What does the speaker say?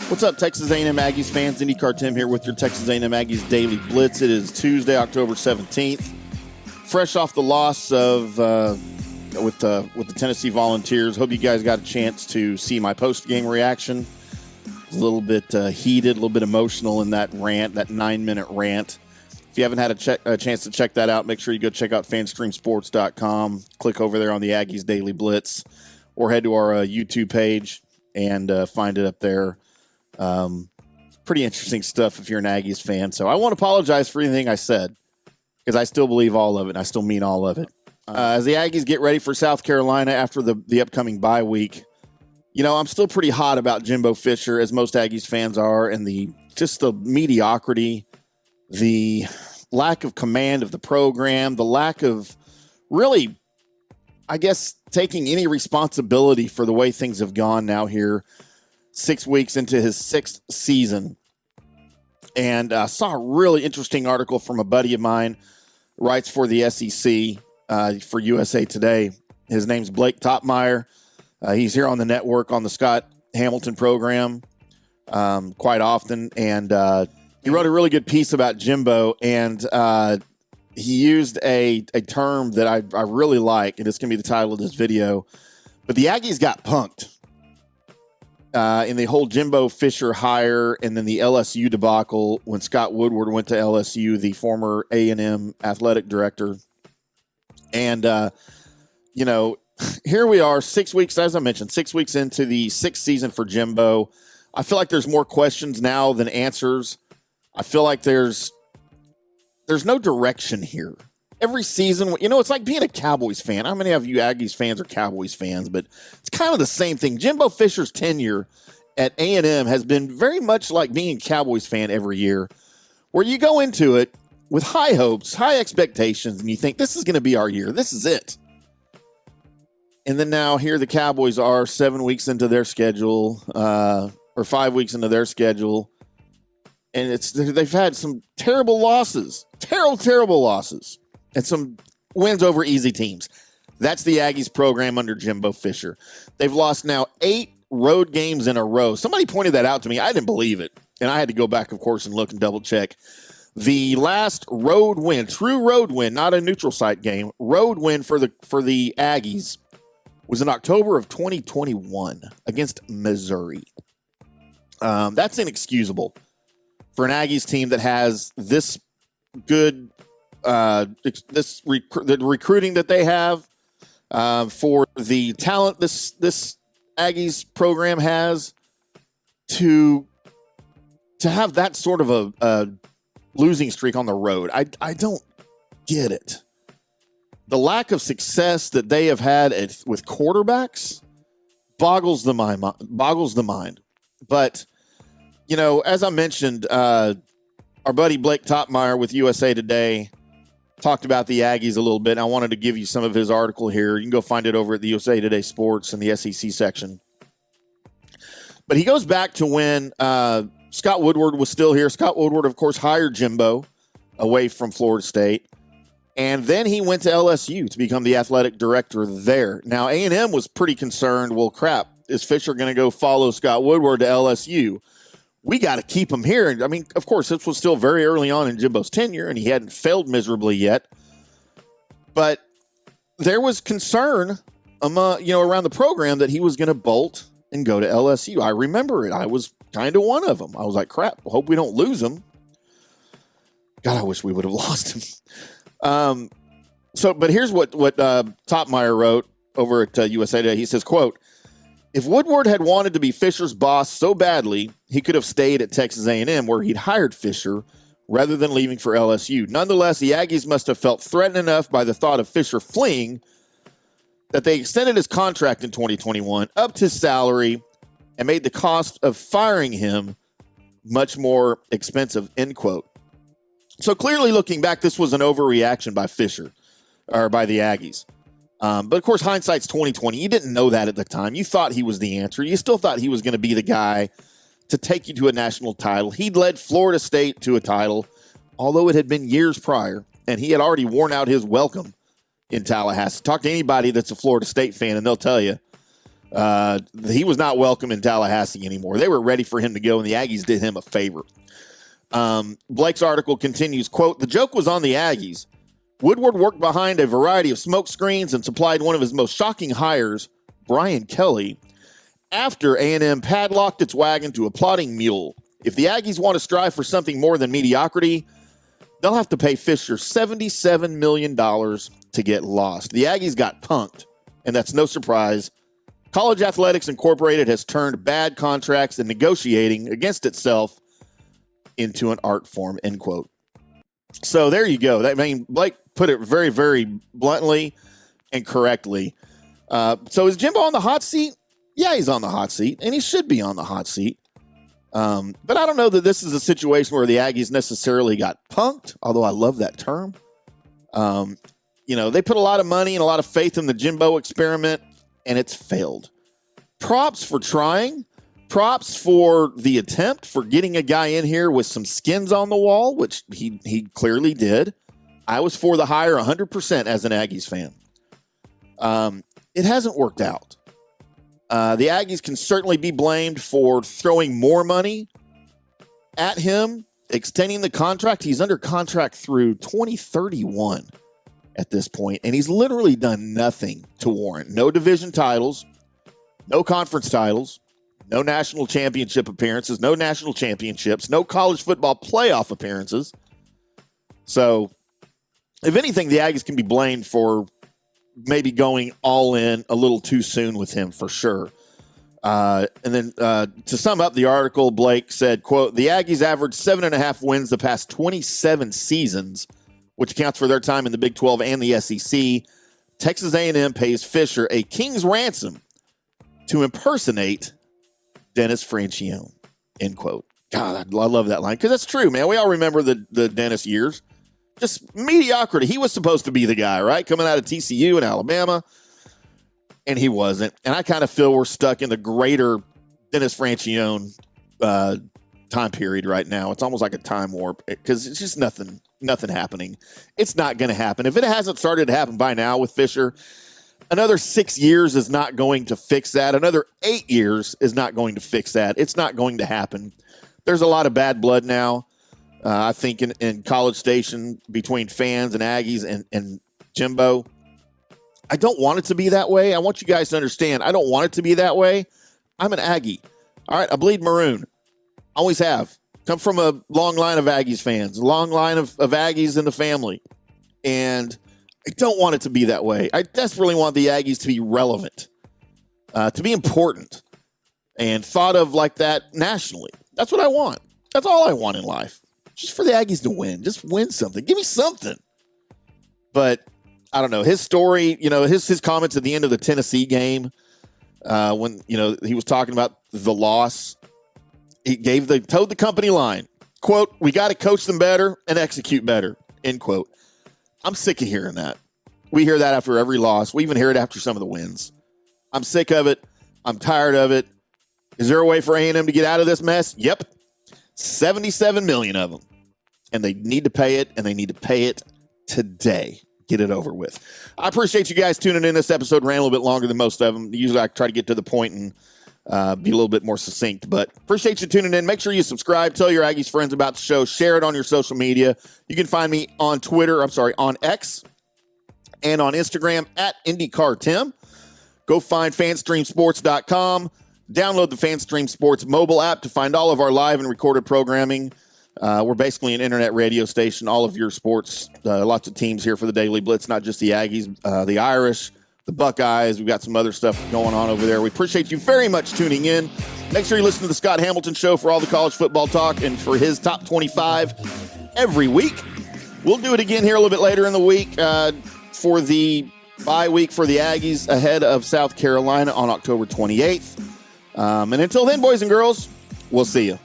What's up, Texas A&M Aggies fans? IndyCar Timm here with your Texas A&M Aggies Daily Blitz. It is Tuesday, October 17th. Fresh off the loss of with the Tennessee Volunteers. Hope you guys got a chance to see my post-game reaction. It was a little bit heated, a little bit emotional in that rant, that 9-minute rant. If you haven't had a chance to check that out, make sure you go check out fanstreamsports.com. Click over there on the Aggies Daily Blitz or head to our YouTube page and find it up there. Pretty interesting stuff if you're an Aggies fan. So I won't apologize for anything I said because I still believe all of it and I still mean all of it. As the Aggies get ready for South Carolina after the upcoming bye week, you know, I'm still pretty hot about Jimbo Fisher, as most Aggies fans are, and the mediocrity, the lack of command of the program, the lack of really, I guess, taking any responsibility for the way things have gone now here 6 weeks into his 6th season. And I saw a really interesting article from a buddy of mine, writes for the SEC for USA Today. His name's Blake Topmeyer. He's here on the network on the Scott Hamilton program quite often. And he wrote a really good piece about Jimbo. And he used a term that I really like, and it's going to be the title of this video. But the Aggies got punked in the whole Jimbo Fisher hire and then the LSU debacle when Scott Woodward went to LSU, the former A&M athletic director. And, you know, here we are 6 weeks, as I mentioned, 6 weeks into the 6th season for Jimbo. I feel like there's more questions now than answers. I feel like there's no direction here. Every season, you know, it's like being a Cowboys fan. How many of you Aggies fans are Cowboys fans? But it's kind of the same thing. Jimbo Fisher's tenure at A&M has been very much like being a Cowboys fan every year, where you go into it with high hopes, high expectations, and you think, this is going to be our year. This is it. And then now here the Cowboys are 7 weeks into their schedule, or 5 weeks into their schedule, and they've had some terrible losses, terrible losses, and some wins over easy teams. That's the Aggies program under Jimbo Fisher. They've lost now 8 road games in a row. Somebody pointed that out to me. I didn't believe it, and I had to go back, of course, and look and double check. The last road win, true road win, not a neutral site game, road win for the Aggies was in October of 2021 against Missouri. That's inexcusable for an Aggies team that has this good, the recruiting that they have, for the talent this Aggies program has, to have that sort of a losing streak on the road. I don't get it. The lack of success that they have had with quarterbacks boggles the mind. But, you know, as I mentioned, our buddy Blake Topmeyer with USA Today talked about the Aggies a little bit. I wanted to give you some of his article here. You can go find it over at the USA Today Sports in the SEC section. But he goes back to when Scott Woodward was still here. Scott Woodward, of course, hired Jimbo away from Florida State. And then he went to LSU to become the athletic director there. Now, A&M was pretty concerned, well, crap, is Fisher going to go follow Scott Woodward to LSU? We got to keep him here. And I mean, of course, this was still very early on in Jimbo's tenure, and he hadn't failed miserably yet. But there was concern around the program that he was going to bolt and go to LSU. I remember it. I was kind of one of them. I was like, crap, I hope we don't lose him. God, I wish we would have lost him. But here's what Topmeyer wrote over at USA Today. He says, quote, "If Woodward had wanted to be Fisher's boss so badly, he could have stayed at Texas A&M where he'd hired Fisher rather than leaving for LSU. Nonetheless, the Aggies must have felt threatened enough by the thought of Fisher fleeing that they extended his contract in 2021, upped his salary, and made the cost of firing him much more expensive," end quote. So clearly looking back, this was an overreaction by Fisher, or by the Aggies. But of course, hindsight's 2020. You didn't know that at the time. You thought he was the answer. You still thought he was going to be the guy to take you to a national title. He'd led Florida State to a title, although it had been years prior, and he had already worn out his welcome in Tallahassee. Talk to anybody that's a Florida State fan, and they'll tell you He was not welcome in Tallahassee anymore. They were ready for him to go, and the Aggies did him a favor. Blake's article continues, quote, "The joke was on the Aggies. Woodward worked behind a variety of smoke screens and supplied one of his most shocking hires, Brian Kelly, after A&M padlocked its wagon to a plodding mule. If the Aggies want to strive for something more than mediocrity, they'll have to pay Fisher $77 million to get lost." The Aggies got punked, and that's no surprise. College Athletics Incorporated has turned bad contracts and negotiating against itself into an art form, end quote. So there you go. Blake put it very, very bluntly and correctly. So is Jimbo on the hot seat? Yeah, he's on the hot seat, and he should be on the hot seat. But I don't know that this is a situation where the Aggies necessarily got punked, although I love that term. They put a lot of money and a lot of faith in the Jimbo experiment, and it's failed. Props for trying. Props for the attempt, for getting a guy in here with some skins on the wall, which he clearly did. I was for the hire 100% as an Aggies fan. It hasn't worked out. The Aggies can certainly be blamed for throwing more money at him, extending the contract. He's under contract through 2031 at this point, and he's literally done nothing to warrant. No division titles, no conference titles, no national championship appearances, no national championships, no college football playoff appearances. So, if anything, the Aggies can be blamed for maybe going all in a little too soon with him, for sure. And then to sum up the article, Blake said, quote, "The Aggies averaged 7.5 wins the past 27 seasons, which accounts for their time in the Big 12 and the SEC. Texas A&M pays Fisher a king's ransom to impersonate Dennis Franchione," end quote. God, I love that line, because that's true, man. We all remember the Dennis years. Just mediocrity. He was supposed to be the guy, right? Coming out of TCU and Alabama, and he wasn't. And I kind of feel we're stuck in the greater Dennis Franchione time period right now. It's almost like a time warp, because it's just nothing happening. It's not going to happen. If it hasn't started to happen by now with Fisher, another 6 years is not going to fix that. Another 8 years is not going to fix that. It's not going to happen. There's a lot of bad blood now, I think, in College Station between fans and Aggies and Jimbo. I don't want it to be that way. I want you guys to understand, I don't want it to be that way. I'm an Aggie. All right, I bleed maroon. Always have. Come from a long line of Aggies fans, a long line of Aggies in the family. And I don't want it to be that way. I desperately want the Aggies to be relevant, to be important, and thought of like that nationally. That's what I want. That's all I want in life. Just for the Aggies to win. Just win something. Give me something. But I don't know. His story, his comments at the end of the Tennessee game, when, he was talking about the loss, he toed the company line. Quote, "We got to coach them better and execute better," end quote. I'm sick of hearing that. We hear that after every loss. We even hear it after some of the wins. I'm sick of it. I'm tired of it. Is there a way for A&M to get out of this mess? Yep. 77 million of them. And they need to pay it, and they need to pay it today. Get it over with. I appreciate you guys tuning in. This episode ran a little bit longer than most of them. Usually I try to get to the point and be a little bit more succinct, but appreciate you tuning in. Make sure you subscribe. Tell your Aggies friends about the show. Share it on your social media. You can find me on on X and on Instagram at IndyCarTimm. Go find fanstreamsports.com. Download the FanStream Sports mobile app to find all of our live and recorded programming. We're basically an internet radio station, all of your sports, lots of teams here for the Daily Blitz, not just the Aggies, the Irish, the Buckeyes. We've got some other stuff going on over there. We appreciate you very much tuning in. Make sure you listen to the Scott Hamilton Show for all the college football talk and for his top 25 every week. We'll do it again here a little bit later in the week for the bye week for the Aggies ahead of South Carolina on October 28th. And until then, boys and girls, we'll see you.